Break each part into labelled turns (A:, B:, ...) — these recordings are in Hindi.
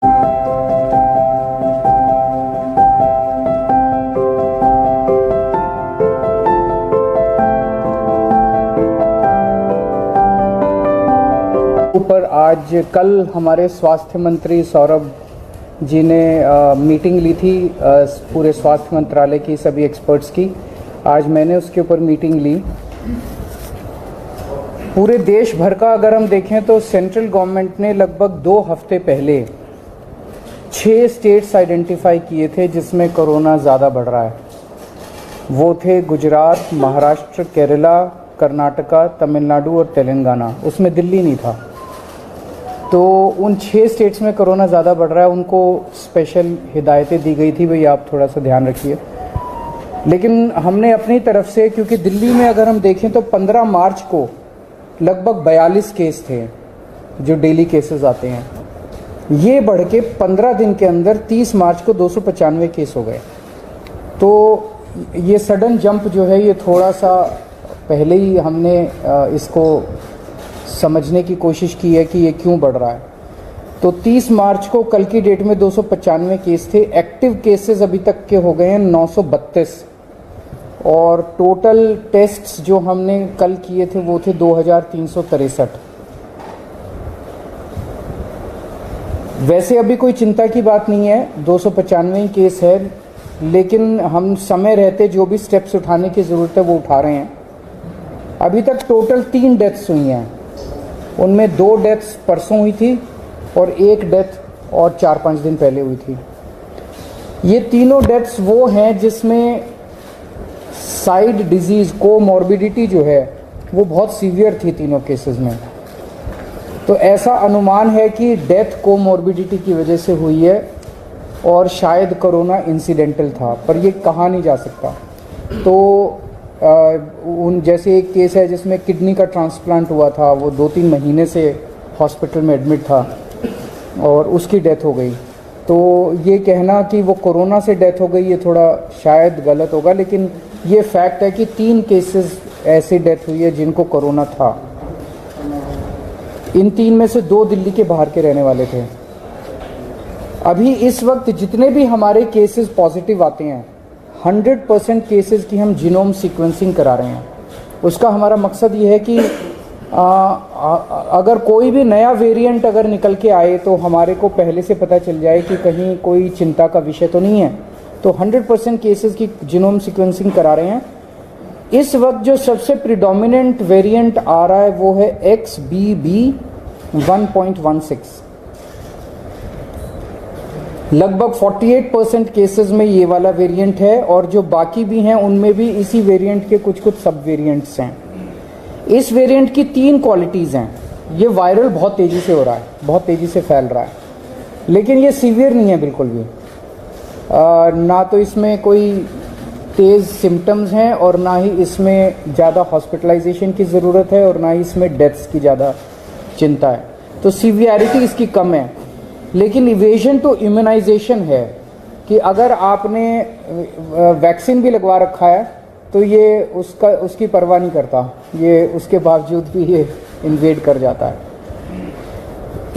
A: ऊपर आज कल हमारे स्वास्थ्य मंत्री सौरभ जी ने मीटिंग ली थी पूरे स्वास्थ्य मंत्रालय की सभी एक्सपर्ट्स की। आज मैंने उसके ऊपर मीटिंग ली। पूरे देश भर का अगर हम देखें तो सेंट्रल गवर्नमेंट ने लगभग 2 हफ्ते पहले 6 स्टेट्स आइडेंटिफाई किए थे जिसमें कोरोना ज़्यादा बढ़ रहा है। वो थे गुजरात, महाराष्ट्र, केरला, कर्नाटका, तमिलनाडु और तेलंगाना। उसमें दिल्ली नहीं था। तो उन 6 स्टेट्स में कोरोना ज़्यादा बढ़ रहा है, उनको स्पेशल हिदायतें दी गई थी, भाई आप थोड़ा सा ध्यान रखिए। लेकिन हमने अपनी तरफ से, क्योंकि दिल्ली में अगर हम देखें तो 15 मार्च को लगभग 42 केस थे जो डेली केसेस आते हैं, ये बढ़ के 15 दिन के अंदर 30 मार्च को 295 केस हो गए। तो ये सडन जंप जो है ये थोड़ा सा पहले ही हमने इसको समझने की कोशिश की है कि ये क्यों बढ़ रहा है। तो 30 मार्च को कल की डेट में 295 केस थे। एक्टिव केसेस अभी तक के हो गए हैं 932 और टोटल टेस्ट्स जो हमने कल किए थे वो थे 2363। वैसे अभी कोई चिंता की बात नहीं है, 295 केस है, लेकिन हम समय रहते जो भी स्टेप्स उठाने की ज़रूरत है वो उठा रहे हैं। अभी तक टोटल 3 डेथ्स हुई हैं, उनमें 2 डेथ्स परसों हुई थी और 1 डेथ और 4-5 दिन पहले हुई थी। ये तीनों डेथ्स वो हैं जिसमें साइड डिजीज कोमॉर्बिडिटी जो है वो बहुत सीवियर थी तीनों केसेस में। तो ऐसा अनुमान है कि डेथ कोमॉर्बिडिटी की वजह से हुई है और शायद कोरोना इंसिडेंटल था, पर ये कहा नहीं जा सकता। तो उन जैसे एक केस है जिसमें किडनी का ट्रांसप्लांट हुआ था, वो 2-3 महीने से हॉस्पिटल में एडमिट था और उसकी डेथ हो गई। तो ये कहना कि वो कोरोना से डेथ हो गई ये थोड़ा शायद गलत होगा, लेकिन ये फैक्ट है कि 3 केसेस ऐसी डेथ हुई है जिनको कोरोना था। इन 3 में से 2 दिल्ली के बाहर के रहने वाले थे। अभी इस वक्त जितने भी हमारे केसेस पॉजिटिव आते हैं 100% केसेस की हम जीनोम सीक्वेंसिंग करा रहे हैं। उसका हमारा मकसद ये है कि अगर कोई भी नया वेरिएंट अगर निकल के आए तो हमारे को पहले से पता चल जाए कि कहीं कोई चिंता का विषय तो नहीं है। तो 100% केसेस की जीनोम सीक्वेंसिंग करा रहे हैं। इस वक्त जो सबसे प्रिडोमिनेंट वेरिएंट आ रहा है वो है XBB.1.16। लगभग 48% केसेस में ये वाला वेरिएंट है और जो बाकी भी हैं उनमें भी इसी वेरिएंट के कुछ सब वेरिएंट्स हैं। इस वेरिएंट की 3 क्वालिटीज़ हैं। ये वायरल बहुत तेज़ी से हो रहा है, बहुत तेज़ी से फैल रहा है, लेकिन ये सीवियर नहीं है बिल्कुल भी। ना तो इसमें कोई तेज़ सिम्टम्स हैं और ना ही इसमें ज़्यादा हॉस्पिटलाइजेशन की ज़रूरत है और ना ही इसमें डेथ्स की ज़्यादा चिंता है। तो सीवियरिटी इसकी कम है, लेकिन इवेजन टू इम्यूनाइजेशन है कि अगर आपने वैक्सीन भी लगवा रखा है तो ये उसकी परवाह नहीं करता, ये उसके बावजूद भी ये इन्वेड कर जाता है।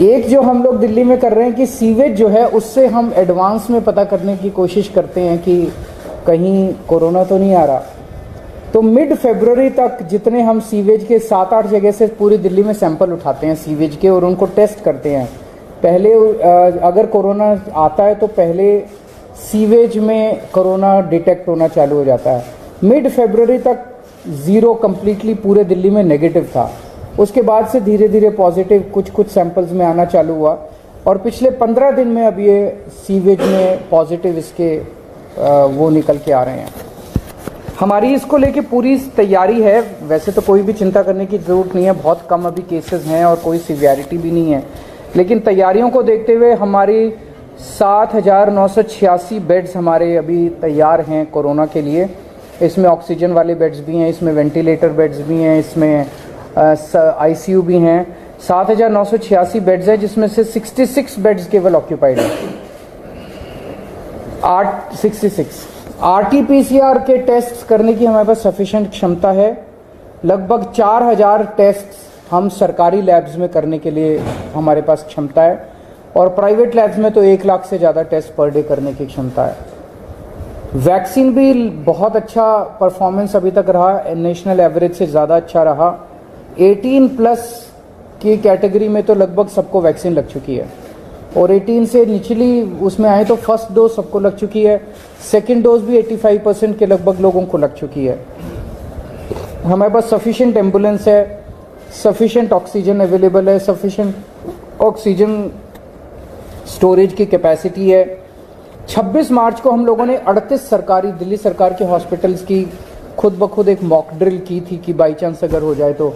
A: एक जो हम लोग दिल्ली में कर रहे हैं कि सीवेज जो है उससे हम एडवांस में पता करने की कोशिश करते हैं कि कहीं कोरोना तो नहीं आ रहा। तो मिड फरवरी तक जितने हम सीवेज के 7-8 जगह से पूरी दिल्ली में सैंपल उठाते हैं सीवेज के और उनको टेस्ट करते हैं। पहले अगर कोरोना आता है तो पहले सीवेज में कोरोना डिटेक्ट होना चालू हो जाता है। मिड फरवरी तक 0 कंप्लीटली पूरे दिल्ली में नेगेटिव था। उसके बाद से धीरे धीरे पॉजिटिव कुछ सैंपल्स में आना चालू हुआ और पिछले 15 दिन में अब ये सीवेज में पॉजिटिव इसके वो निकल के आ रहे हैं। हमारी इसको लेके पूरी तैयारी है। वैसे तो कोई भी चिंता करने की ज़रूरत नहीं है, बहुत कम अभी केसेस हैं और कोई सीवियरिटी भी नहीं है, लेकिन तैयारियों को देखते हुए हमारी 7,986 बेड्स हमारे अभी तैयार हैं कोरोना के लिए। इसमें ऑक्सीजन वाले बेड्स भी हैं, इसमें वेंटिलेटर बेड्स भी हैं, इसमें आईसीयू भी हैं। 7,986 बेड्स हैं जिसमें से 66 बेड्स केवल ऑक्यूपाइड हैं। 66 RT-PCR के टेस्ट करने की हमारे पास सफिशिएंट क्षमता है। लगभग 4,000 टेस्ट हम सरकारी लैब्स में करने के लिए हमारे पास क्षमता है और प्राइवेट लैब्स में तो 1 लाख से ज़्यादा टेस्ट पर डे करने की क्षमता है। वैक्सीन भी बहुत अच्छा परफॉर्मेंस अभी तक रहा, नेशनल एवरेज से ज़्यादा अच्छा रहा। 18+ की कैटेगरी में तो लगभग सबको वैक्सीन लग चुकी है, और 18 से निचली उसमें आए तो फर्स्ट डोज सबको लग चुकी है, सेकेंड डोज भी 85% के लगभग लोगों को लग चुकी है। हमारे पास सफिशिएंट एम्बुलेंस है, सफिशिएंट ऑक्सीजन अवेलेबल है, सफिशिएंट ऑक्सीजन स्टोरेज की कैपेसिटी है। 26 मार्च को हम लोगों ने 38 सरकारी दिल्ली सरकार के हॉस्पिटल्स की खुद ब खुद एक मॉक ड्रिल की थी कि बाई चांस अगर हो जाए तो,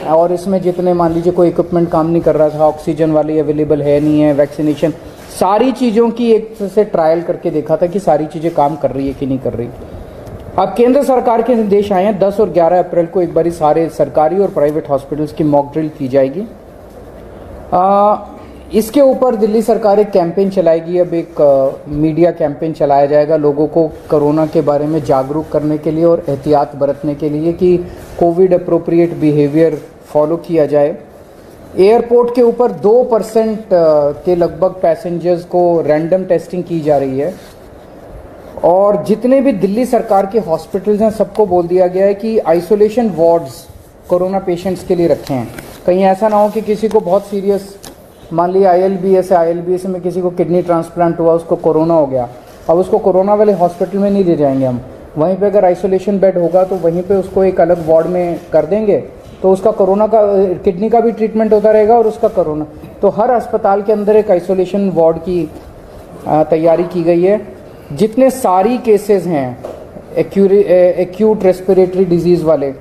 A: और इसमें जितने मान लीजिए कोई इक्विपमेंट काम नहीं कर रहा था, ऑक्सीजन वाली अवेलेबल है नहीं है, वैक्सीनेशन, सारी चीज़ों की एक से ट्रायल करके देखा था कि सारी चीज़ें काम कर रही है कि नहीं कर रही। अब केंद्र सरकार के निर्देश आए हैं, 10 और 11 अप्रैल को एक बारी सारे सरकारी और प्राइवेट हॉस्पिटल्स की मॉक ड्रिल की जाएगी। इसके ऊपर दिल्ली सरकार एक कैंपेन चलाएगी, अब एक मीडिया कैंपेन चलाया जाएगा लोगों को कोरोना के बारे में जागरूक करने के लिए और एहतियात बरतने के लिए कि कोविड अप्रोप्रिएट बिहेवियर फॉलो किया जाए। एयरपोर्ट के ऊपर 2% के लगभग पैसेंजर्स को रैंडम टेस्टिंग की जा रही है, और जितने भी दिल्ली सरकार के हॉस्पिटल्स हैं सबको बोल दिया गया है कि आइसोलेशन वार्ड्स कोरोना पेशेंट्स के लिए रखे हैं। कहीं ऐसा ना हो कि किसी को बहुत सीरियस, मान लिया ILBS में किसी को किडनी ट्रांसप्लांट हुआ, उसको कोरोना हो गया, अब उसको कोरोना वाले हॉस्पिटल में नहीं ले जाएंगे हम, वहीं पे अगर आइसोलेशन बेड होगा तो वहीं पे उसको एक अलग वार्ड में कर देंगे, तो उसका कोरोना का किडनी का भी ट्रीटमेंट होता रहेगा और उसका कोरोना। तो हर अस्पताल के अंदर एक आइसोलेशन वार्ड की तैयारी की गई है। जितने सारी केसेस हैं एक्यूट रेस्पिरेटरी डिजीज़ वाले,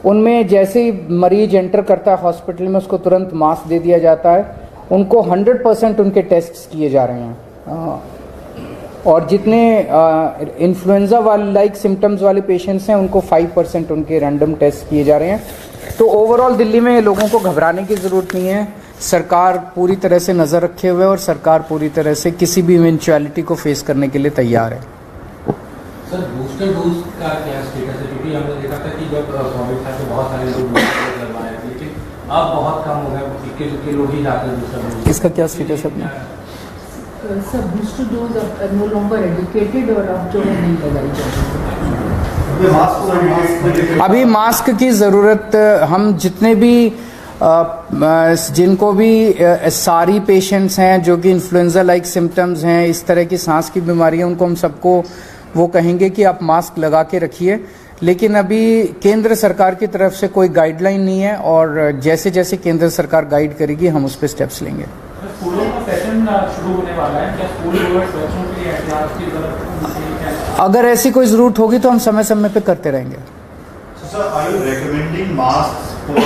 A: उनमें जैसे ही मरीज एंटर करता है हॉस्पिटल में उसको तुरंत मास्क दे दिया जाता है, उनको 100% उनके टेस्ट किए जा रहे हैं। और जितने इन्फ्लुएंजा वाले लाइक सिम्टम्स वाले पेशेंट्स हैं उनको 5% उनके रैंडम टेस्ट किए जा रहे हैं। तो ओवरऑल दिल्ली में लोगों को घबराने की ज़रूरत नहीं है, सरकार पूरी तरह से नज़र रखे हुए है और सरकार पूरी तरह से किसी भी इवेंचुअलिटी को फेस करने के लिए तैयार है।
B: सर बूस्टर डोज का क्या स्टेटस है? क्योंकि हमने देखा था कि जब कोविड था तो बहुत सारे लोग बूस्टर डोज लगवाए, लेकिन अब बहुत कम हो गया, इक्के लोग ही जाते हैं बूस्टर डोज।
A: इसका क्या स्टेटस है अपना?
C: सर बूस्टर डोज अब नो लॉन्गर एजुकेटेड और अब जो है नहीं लगाई जाती।
A: अभी मास्क की ज़रूरत, हम जितने भी जिनको भी सारी पेशेंट्स हैं जो कि इन्फ्लुएंजा लाइक सिम्टम्स हैं, इस तरह की सांस की बीमारी है, उनको हम सबको वो कहेंगे कि आप मास्क लगा के रखिए। लेकिन अभी केंद्र सरकार की तरफ से कोई गाइडलाइन नहीं है, और जैसे जैसे केंद्र सरकार गाइड करेगी हम उस पर स्टेप्स लेंगे।
B: स्कूलों का सेशन शुरू होने वाला है, क्या स्कूल बच्चों के लिए एहतियात की जरूरत?
A: अगर ऐसी कोई ज़रूरत होगी तो हम समय समय पे करते रहेंगे।
D: Sir, are you recommending masks for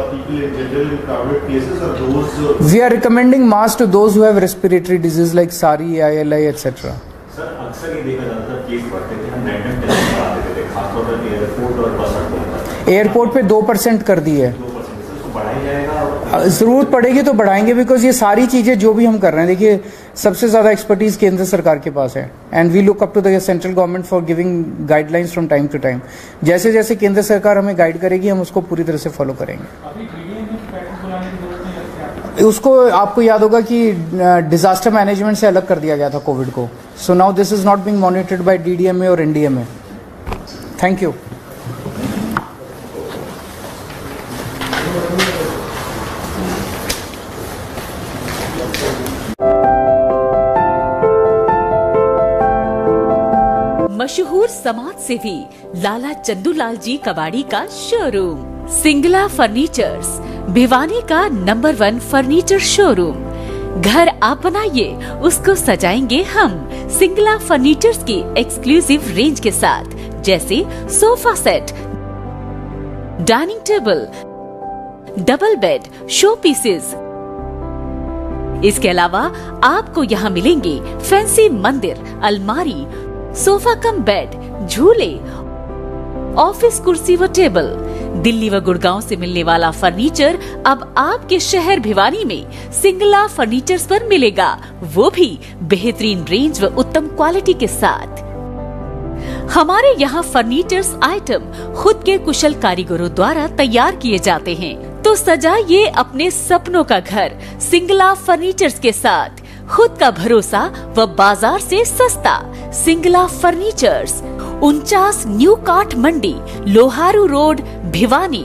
D: people in general in crowded places or those?
A: We are recommending masks to those who have respiratory disease like SARI, ILI, etc.
E: Sir अक्सर ये देखा जाता है केस बढ़ते थे, हम रैंडम टेस्ट करा देते थे, खासतौर पर एयरपोर्ट और बस अड्डों पर।
A: एयरपोर्ट पे 2% कर दी है,
E: 2% इसको बढ़ाया जाएगा?
A: ज़रूरत पड़ेगी तो बढ़ाएंगे, बिकॉज ये सारी चीज़ें जो भी हम कर रहे हैं, देखिए सबसे ज़्यादा एक्सपर्टीज केंद्र सरकार के पास है, and we look up to the central government for giving guidelines from time to time. जैसे जैसे केंद्र सरकार हमें गाइड करेगी हम उसको पूरी तरह से फॉलो करेंगे। उसको आपको याद होगा कि डिजास्टर मैनेजमेंट से अलग कर दिया गया था कोविड को, so now this is not being monitored by DDMA और NDMA। Thank you.
F: मशहूर समाज सेवी लाला चंदूलाल जी कबाड़ी का शोरूम सिंगला फर्नीचर्स, भिवानी का नंबर 1 फर्नीचर शोरूम। घर आप बनाइए, उसको सजाएंगे हम। सिंगला फर्नीचर्स की एक्सक्लूसिव रेंज के साथ, जैसे sofa set, dining table, double bed, show pieces. इसके अलावा आपको यहाँ मिलेंगे फैंसी मंदिर, अलमारी, सोफा कम बेड, झूले, ऑफिस कुर्सी व टेबल। दिल्ली व गुड़गांव से मिलने वाला फर्नीचर अब आपके शहर भिवानी में सिंगला फर्नीचर्स पर मिलेगा, वो भी बेहतरीन रेंज व उत्तम क्वालिटी के साथ। हमारे यहाँ फर्नीचर्स आइटम खुद के कुशल कारीगरों द्वारा तैयार किए जाते हैं। तो सजाइए अपने सपनों का घर सिंगला फर्नीचर्स के साथ। खुद का भरोसा व बाजार से सस्ता। सिंगला फर्नीचर्स 49 न्यू काठ मंडी, लोहारू रोड, भिवानी।